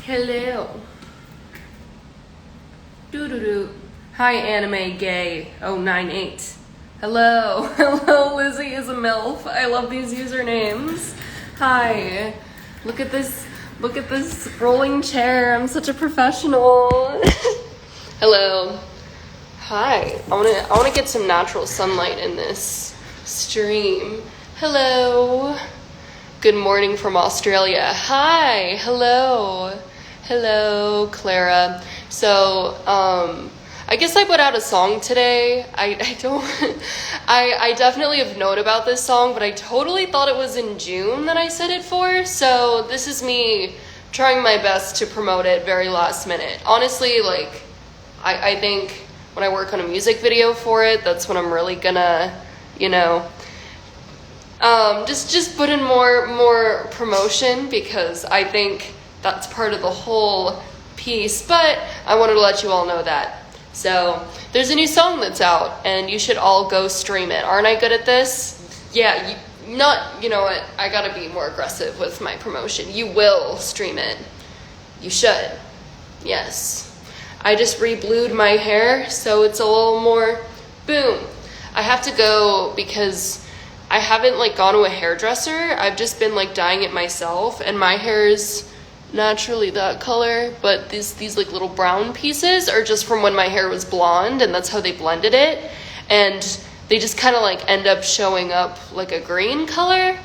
Hello. Doo-doo-doo. Hi, anime gay 098. Hello. Hello, Lizzie is a MILF. I love these usernames. Hi. Look at this rolling chair. I'm such a professional. Hello. Hi. I wanna get some natural sunlight in this stream. Hello. Good morning from Australia. Hi. Hello, Clara. So, I guess I put out a song today. I definitely have known about this song, but I totally thought it was in June that I set it for. So this is me trying my best to promote it very last minute. Honestly, like, I think when I work on a music video for it, that's when I'm really gonna, just put in more promotion, because I think that's part of the whole piece, but I wanted to let you all know that. So there's a new song that's out, and you should all go stream it. Aren't I good at this? Yeah, you know what, I gotta be more aggressive with my promotion. You will stream it. You should. Yes. I just re-blued my hair, so it's a little more boom. I have to go because I haven't gone to a hairdresser. I've just been dyeing it myself, and my hair is naturally that color, but these little brown pieces are just from when my hair was blonde, and that's how they blended it, and they just kind of end up showing up like a green color,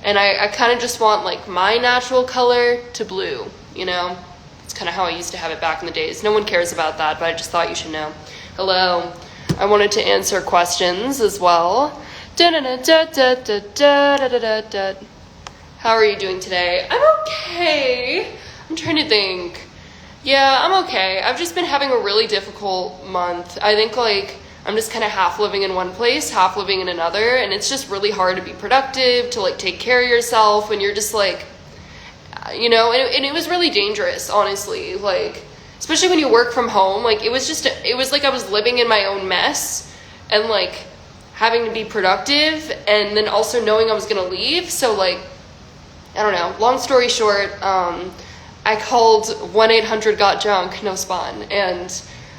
and I kind of just want my natural color to blue, It's kind of how I used to have it back in the days. No one cares about that, but I just thought you should know. Hello. I wanted to answer questions as well. How are you doing today? I'm okay. I'm trying to think. Yeah, I'm okay. I've just been having a really difficult month. I think I'm just kind of half living in one place, half living in another, and it's just really hard to be productive, to take care of yourself when you're just and it was really dangerous, honestly, especially when you work from home. It was like I was living in my own mess, and having to be productive, and then also knowing I was gonna leave. So I don't know, long story short, I called 1-800-GOT-JUNK, no spawn, and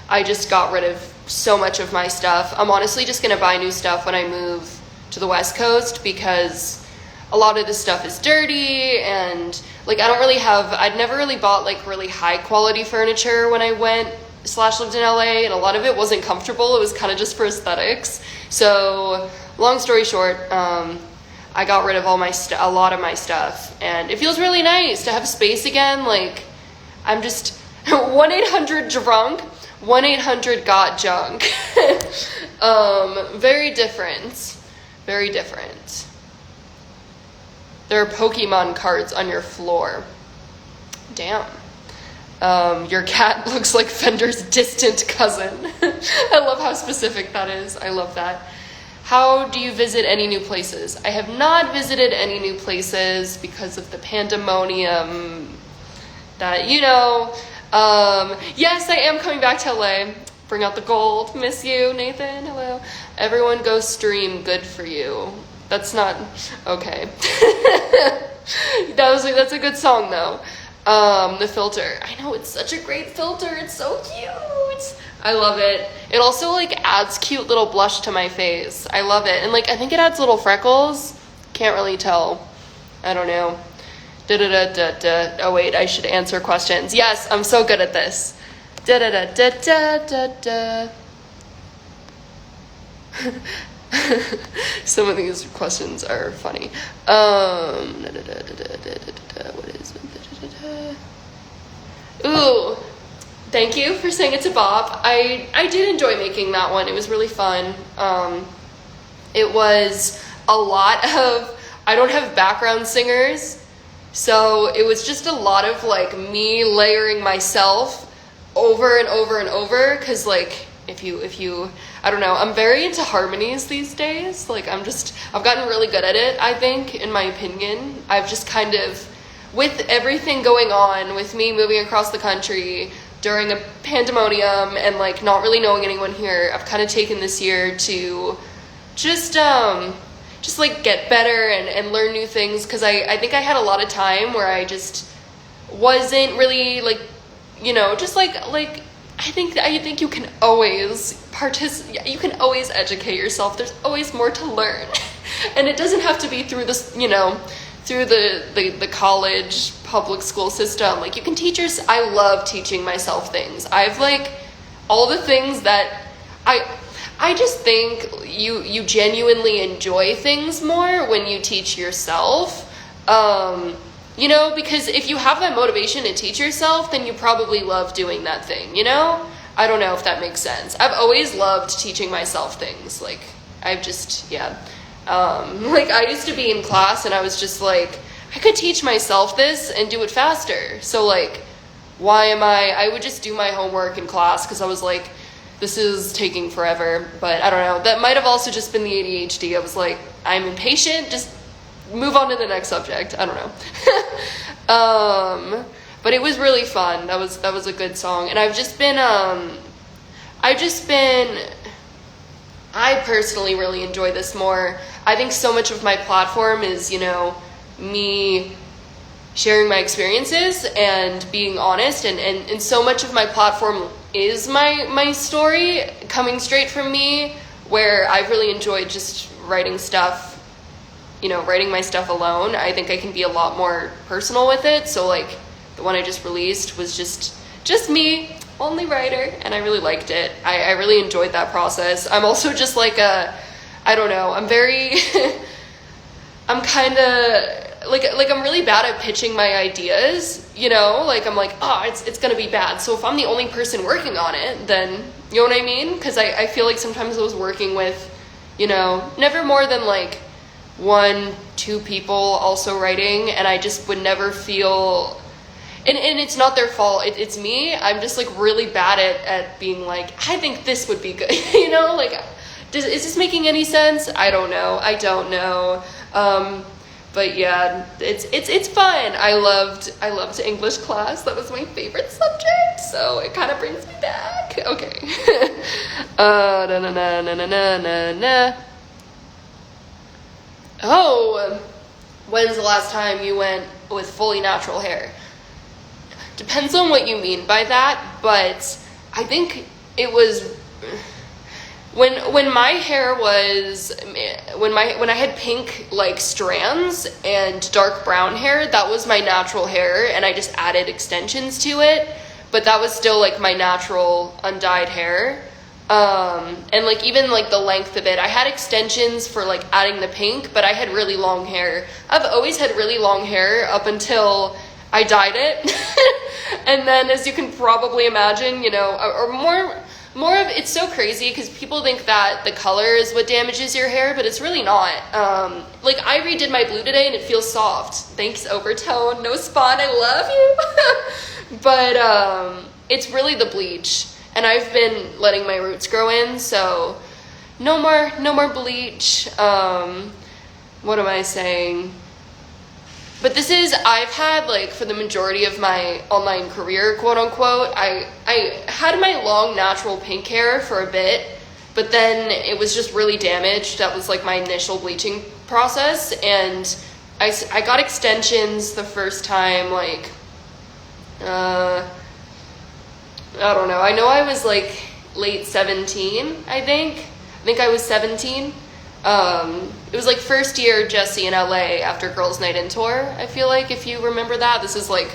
I just got rid of so much of my stuff. I'm honestly just gonna buy new stuff when I move to the West Coast, because a lot of this stuff is dirty, and I'd never really bought really high quality furniture when I went / lived in LA, and a lot of it wasn't comfortable. It was kind of just for aesthetics. So long story short, I got rid of a lot of my stuff, and it feels really nice to have space again. I'm just 1-800-DRUNK, 1-800-GOT-JUNK. Very different. There are Pokemon cards on your floor. Damn. Your cat looks like Fender's distant cousin. I love how specific that is. I love that. How do you visit any new places? I have not visited any new places because of the pandemonium that, yes, I am coming back to LA. Bring out the gold. Miss you, Nathan. Hello. Everyone go stream. Good for you. That's not okay. That's a good song though. The filter. I know, it's such a great filter. It's so cute. I love it. It also adds cute little blush to my face. I love it. And I think it adds little freckles. Can't really tell. I don't know. Oh wait, I should answer questions. Yes, I'm so good at this. Some of these questions are funny. What is it? Ooh, thank you for saying it to Bob. I did enjoy making that one. It was really fun. It was a lot of, I don't have background singers, so it was just a lot of me layering myself over and over and over, because if you I don't know, I'm very into harmonies these days. I've gotten really good at it, I think, in my opinion. I've just kind of, with everything going on, with me moving across the country during a pandemonium and not really knowing anyone here, I've kind of taken this year to just get better and learn new things, because I think I had a lot of time where I just wasn't really like, just like I think you can always you can always educate yourself. There's always more to learn. And it doesn't have to be through this, through the college public school system. Like, you can teach I love teaching myself things. I've like all the things that I just think you genuinely enjoy things more when you teach yourself. Because if you have that motivation to teach yourself, then you probably love doing that thing, I don't know if that makes sense. I've always loved teaching myself things. Like, I've just, like, I used to be in class and I was just like, I could teach myself this and do it faster. So, like, I would just do my homework in class because I was like, this is taking forever. But I don't know. That might have also just been the ADHD. I was like, I'm impatient. Just move on to the next subject. I don't know. But it was really fun. That was a good song. And I personally really enjoy this more. I think so much of my platform is, me sharing my experiences and being honest, and so much of my platform is my story coming straight from me, where I've really enjoyed just writing stuff, writing my stuff alone. I think I can be a lot more personal with it. So like the one I just released was just me, only writer, and I really liked it. I really enjoyed that process. I'm also just like I don't know, I'm very I'm kind of like I'm really bad at pitching my ideas, like I'm like, it's gonna be bad. So if I'm the only person working on it, then, you know what I mean? Because I feel like sometimes I was working with, never more than like 1-2 people also writing, and I just would never feel, and it's not their fault, it's me. I'm just like really bad at being like, I think this would be good, like, is this making any sense? I don't know. But yeah, it's fun. I loved English class. That was my favorite subject, so it kind of brings me back. Okay. Oh, when's the last time you went with fully natural hair? Depends on what you mean by that, but I think it was when my hair was, when I had pink like strands and dark brown hair, that was my natural hair, and I just added extensions to it, but that was still like my natural undyed hair. And like even like the length of it, I had extensions for like adding the pink, but I had really long hair. I've always had really long hair up until I dyed it. And then, as you can probably imagine, or more of, it's so crazy because people think that the color is what damages your hair, but it's really not. Like, I redid my blue today and it feels soft. Thanks, Overtone. No spawn, I love you. But it's really the bleach. And I've been letting my roots grow in, so no more bleach. What am I saying? But I've had, like, for the majority of my online career, quote unquote, I had my long natural pink hair for a bit, but then it was just really damaged. That was like my initial bleaching process, and I got extensions the first time, like, I don't know. I know I was like late 17, I think I was 17. It was like first year Jessie in LA after Girls Night In tour. I feel like, if you remember that, this is like,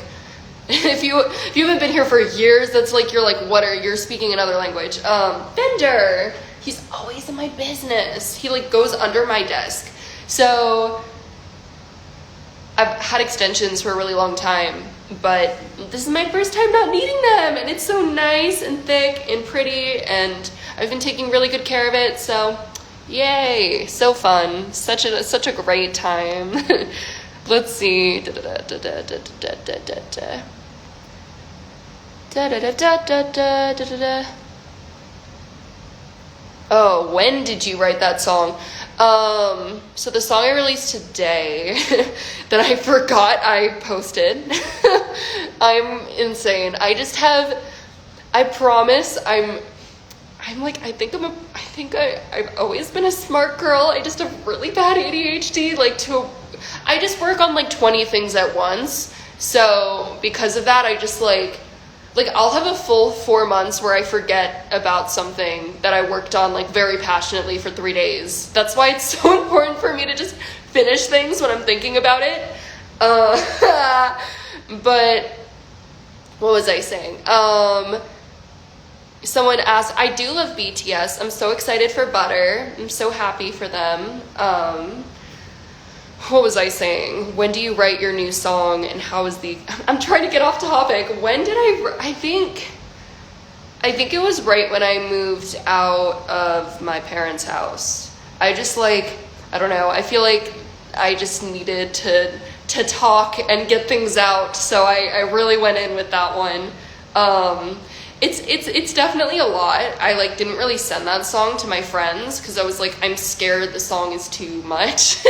if you haven't been here for years, that's like, you're speaking another language. Bender, he's always in my business. He like goes under my desk. So I've had extensions for a really long time, but this is my first time not needing them, and it's so nice and thick and pretty, and I've been taking really good care of it, so yay, so fun, such a great time. Let's see. Oh, when did you write that song? So the song I released today that I forgot I posted. I'm insane. I promise I've always been a smart girl. I just have really bad ADHD. I just work on like 20 things at once. So because of that, I just like I'll have a full 4 months where I forget about something that I worked on like very passionately for 3 days. That's why it's so important for me to just finish things when I'm thinking about it. But what was I saying? Someone asked, I do love BTS. I'm so excited for Butter. I'm so happy for them. What was I saying? When do you write your new song, and how is the... I'm trying to get off topic. When did I think it was right when I moved out of my parents' house. I just like, I don't know. I feel like I just needed to talk and get things out. So I really went in with that one. It's definitely a lot. I like didn't really send that song to my friends because I was like, I'm scared the song is too much.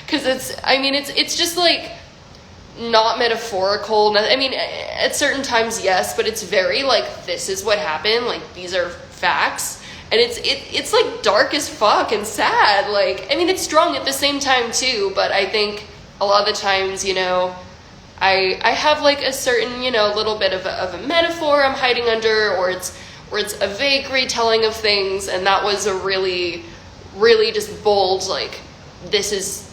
Because it's just like not metaphorical. I mean, at certain times, yes, but it's very like, this is what happened. Like, these are facts. And it's like dark as fuck and sad. Like, I mean, it's strong at the same time too, but I think a lot of the times, you know, I have like a certain, you know, little bit of a metaphor I'm hiding under, or it's a vague retelling of things. And that was a really, really just bold, like, this is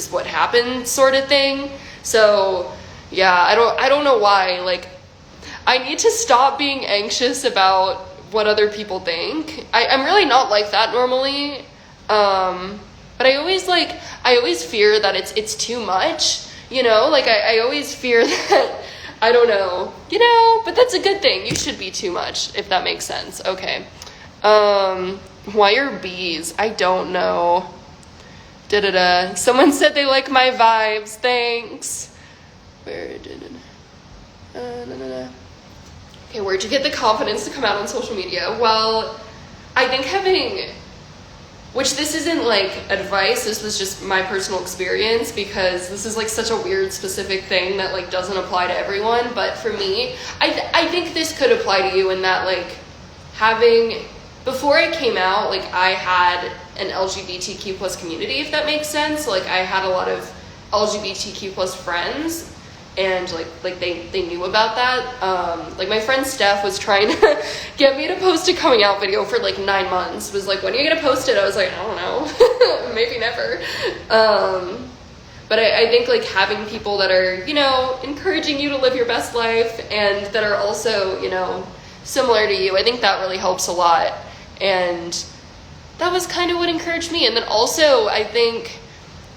what happened sort of thing. So yeah, I don't know why. Like, I need to stop being anxious about what other people think. I'm really not like that normally. But I always fear that it's too much, you know, like I always fear that, I don't know, you know, but that's a good thing. You should be too much, if that makes sense. Okay. Why are bees? I don't know. Someone said they like my vibes. Thanks. Where did it? Okay, where'd you get the confidence to come out on social media? Well, I think which this isn't like advice, this was just my personal experience, because this is like such a weird specific thing that like doesn't apply to everyone. But for me, I think this could apply to you in that, like, before I came out, like, I had an LGBTQ plus community, if that makes sense. Like, I had a lot of LGBTQ plus friends, and like they knew about that. Like, my friend Steph was trying to get me to post a coming out video for like 9 months. Was like, when are you gonna post it? I was like, I don't know. Maybe never. But I think like having people that are, you know, encouraging you to live your best life, and that are also, you know, similar to you, I think that really helps a lot. And that was kind of what encouraged me. And then also, I think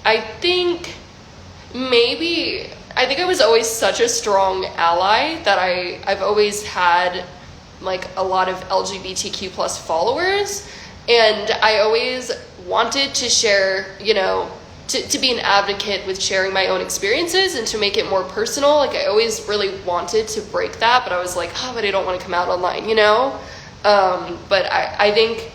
I was always such a strong ally that I've always had like a lot of LGBTQ plus followers, and I always wanted to share, you know, to be an advocate with sharing my own experiences and to make it more personal. Like, I always really wanted to break that, but I was like, but I don't want to come out online, you know? But I think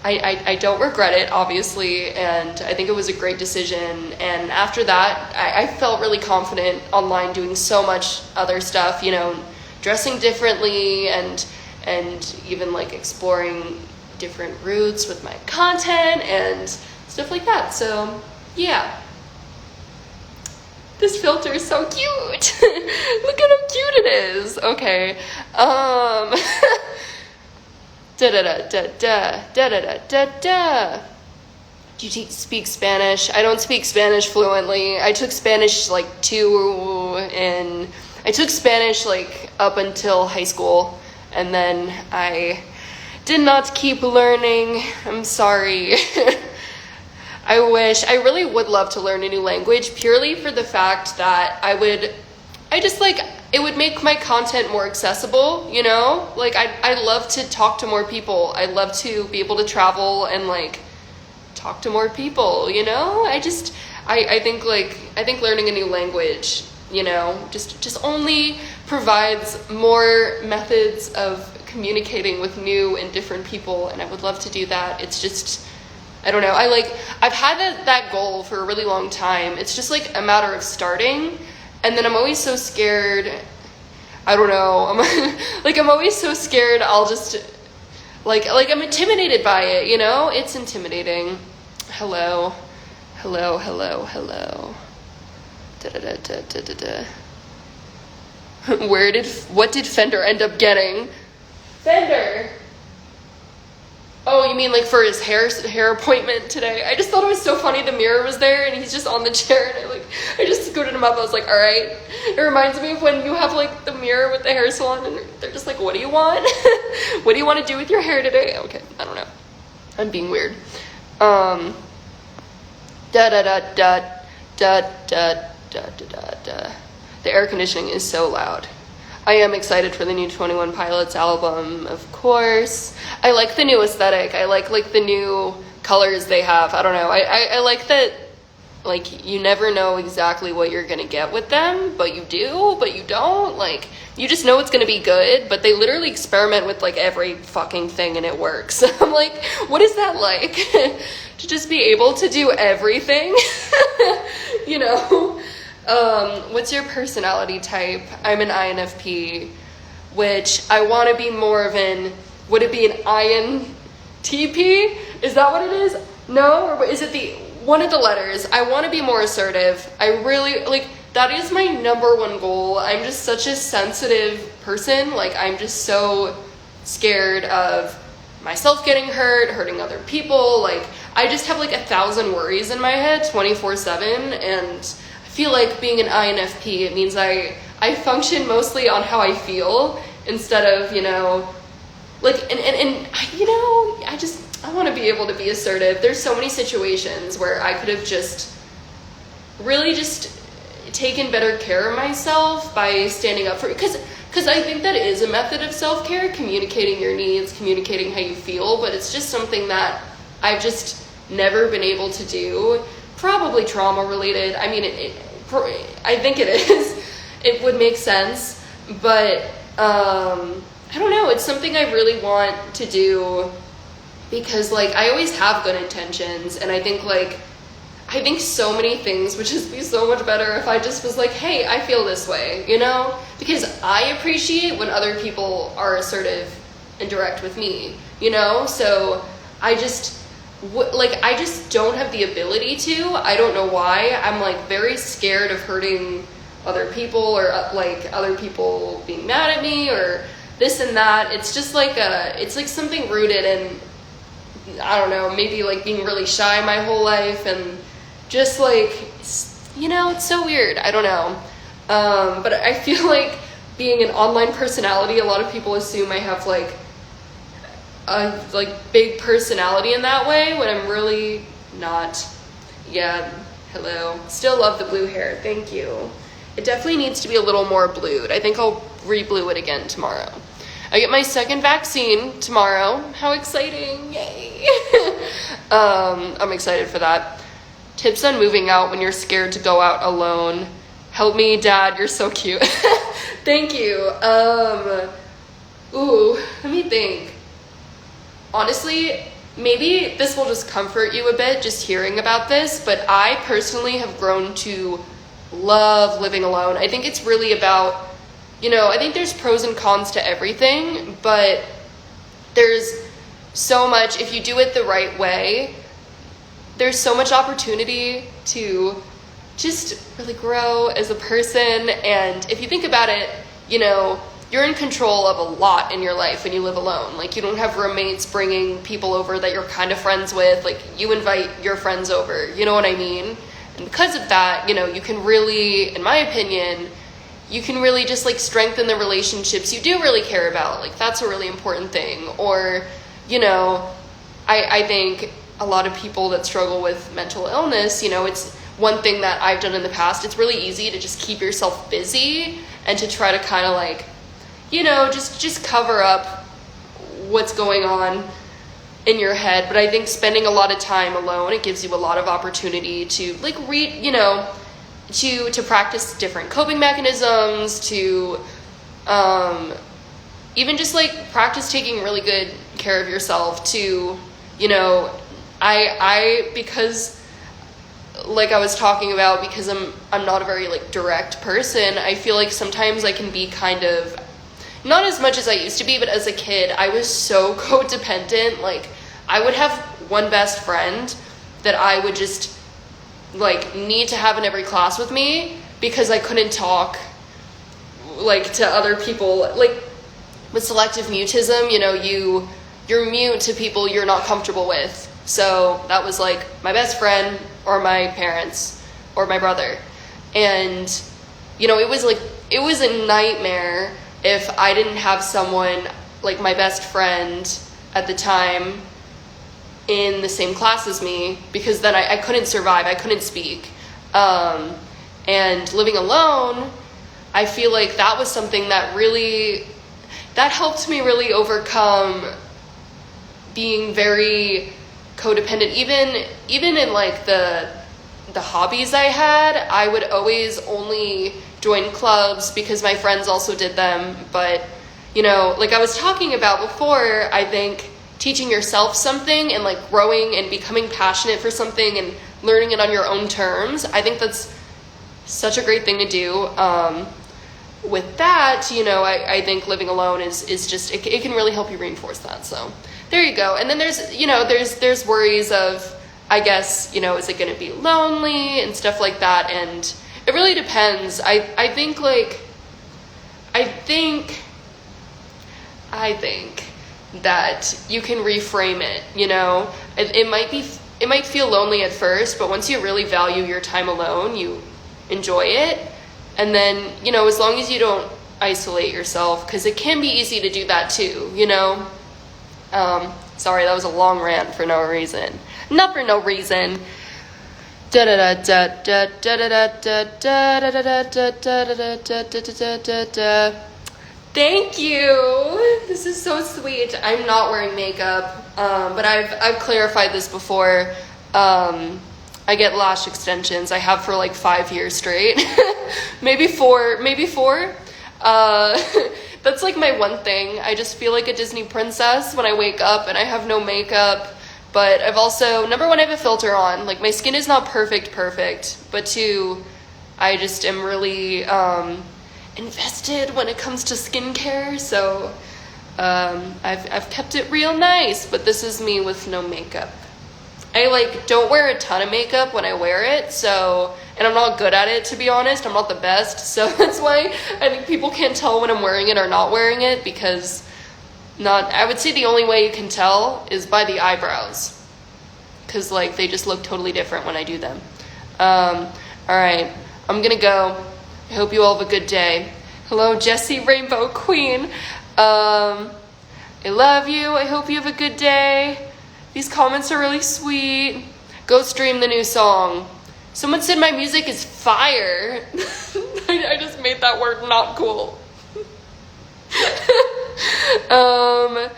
I don't regret it, obviously, and I think it was a great decision. And after that, I felt really confident online doing so much other stuff, you know, dressing differently and even like exploring different routes with my content and stuff like that. So yeah. This filter is so cute. Look at how cute it is. Okay. Do you speak Spanish? I don't speak Spanish fluently. I took Spanish like I took Spanish like up until high school, and then I did not keep learning. I'm sorry. I really would love to learn a new language, purely for the fact that it would make my content more accessible, you know? Like, I love to talk to more people. I love to be able to travel and like talk to more people, you know? I think learning a new language, you know, just only provides more methods of communicating with new and different people, and I would love to do that. It's just, I don't know. I've had that goal for a really long time. It's just like a matter of starting, and then I'm always so scared. I don't know. I'm always so scared. I'll just like I'm intimidated by it, you know? It's intimidating. Hello. What did Fender end up getting? Fender! Oh, you mean like for his hair appointment today? I just thought it was so funny. The mirror was there and he's just on the chair, and I just scooted him up. I was like, all right. It reminds me of when you have like the mirror with the hair salon and they're just like, what do you want? What do you want to do with your hair today? Okay, I don't know. I'm being weird. Da da da da da da da da da. The air conditioning is so loud. I am excited for the new 21 Pilots album, of course. I like the new aesthetic. I like the new colors they have. I don't know. I like that, like, you never know exactly what you're gonna get with them, but you do, but you don't. Like, you just know it's gonna be good, but they literally experiment with like every fucking thing and it works. I'm like, what is that like? To just be able to do everything? You know? What's your personality type? I'm an INFP, which I want to be more of an, would it be an INTP? Is that what it is? No? Or is it one of the letters? I want to be more assertive. I really, like, that is my number one goal. I'm just such a sensitive person. Like, I'm just so scared of myself getting hurt, hurting other people. Like, I just have like 1,000 worries in my head 24/7, and I feel like being an INFP, it means I function mostly on how I feel instead of, you know, like, and you know, I want to be able to be assertive. There's so many situations where I could have just really just taken better care of myself by standing up for, because I think that is a method of self-care, communicating your needs, communicating how you feel, but it's just something that I've just never been able to do. Probably trauma related. I mean, I think it is. It would make sense, but I don't know. It's something I really want to do because, like, I always have good intentions, and I think so many things would just be so much better if I just was like, hey, I feel this way, you know? Because I appreciate when other people are assertive and direct with me, you know? So I just don't have the ability to. I don't know why. I'm like very scared of hurting other people, or like other people being mad at me or this and that. It's just like it's like something rooted in, I don't know, maybe like being really shy my whole life, and just like, you know, it's so weird. I don't know. But I feel like being an online personality, a lot of people assume I have like a big personality in that way, when I'm really not. Yeah, hello. Still love the blue hair. Thank you. It definitely needs to be a little more blued. I think I'll re-blue it again tomorrow. I get my second vaccine tomorrow. How exciting. Yay. I'm excited for that. Tips on moving out when you're scared to go out alone. Help me, Dad. You're so cute. Thank you. Ooh, let me think. Honestly, maybe this will just comfort you a bit, just hearing about this, but I personally have grown to love living alone. I think it's really about, you know, I think there's pros and cons to everything, but there's so much, if you do it the right way, there's so much opportunity to just really grow as a person. And if you think about it, you know, you're in control of a lot in your life when you live alone. Like, you don't have roommates bringing people over that you're kind of friends with. Like, you invite your friends over, you know what I mean? And because of that, you know, you can really, in my opinion, you can really just like strengthen the relationships you do really care about. Like, that's a really important thing. Or, you know, I think a lot of people that struggle with mental illness, you know, it's one thing that I've done in the past. It's really easy to just keep yourself busy and to try to kind of like, you know, just cover up what's going on in your head. But I think spending a lot of time alone, it gives you a lot of opportunity to like read, you know, to practice different coping mechanisms, to even just like practice taking really good care of yourself, to, you know, I because like I was talking about, because I'm not a very like direct person, I feel like sometimes I can be kind of, not as much as I used to be, but as a kid, I was so codependent. Like, I would have one best friend that I would just, like, need to have in every class with me, because I couldn't talk like to other people. Like with selective mutism, you know, you're mute to people you're not comfortable with. So that was like my best friend or my parents or my brother. And, you know, it was a nightmare if I didn't have someone like my best friend at the time in the same class as me, because then I couldn't survive, I couldn't speak. And living alone, I feel like that was something that helped me really overcome being very codependent. Even in like the hobbies I had, I would always only join clubs because my friends also did them. But, you know, like I was talking about before, I think teaching yourself something and like growing and becoming passionate for something and learning it on your own terms, I think that's such a great thing to do. With that, you know, I think living alone is just, it can really help you reinforce that. So there you go. And then there's, you know, there's worries of, I guess, you know, is it going to be lonely and stuff like that? And it really depends. I think that you can reframe it, you know. It might feel lonely at first, but once you really value your time alone, you enjoy it. And then, you know, as long as you don't isolate yourself, because it can be easy to do that too, you know. Sorry, that was a long rant for no reason. Not for no reason. Thank you. This is so sweet. I'm not wearing makeup, but I've clarified this before. I get lash extensions. I have for like 5 years straight. maybe four. That's like my one thing. I just feel like a Disney princess when I wake up and I have no makeup. But I've also, number one, I have a filter on. Like, my skin is not perfect. But two, I just am really invested when it comes to skincare. So I've kept it real nice. But this is me with no makeup. I don't wear a ton of makeup when I wear it, so, and I'm not good at it, to be honest. I'm not the best, so that's why I think people can't tell when I'm wearing it or not wearing it, because I would say the only way you can tell is by the eyebrows, because like they just look totally different when I do them. All right, I'm gonna go. I hope you all have a good day. Hello, Jessie, Rainbow Queen. I love you. I hope you have a good day. These comments are really sweet. Go stream the new song. Someone said my music is fire. I just made that word not cool. I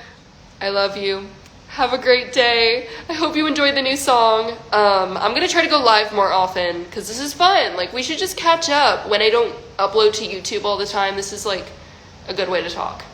love you. Have a great day. I hope you enjoyed the new song. I'm gonna try to go live more often because this is fun. Like, we should just catch up when I don't upload to YouTube all the time. This is like a good way to talk.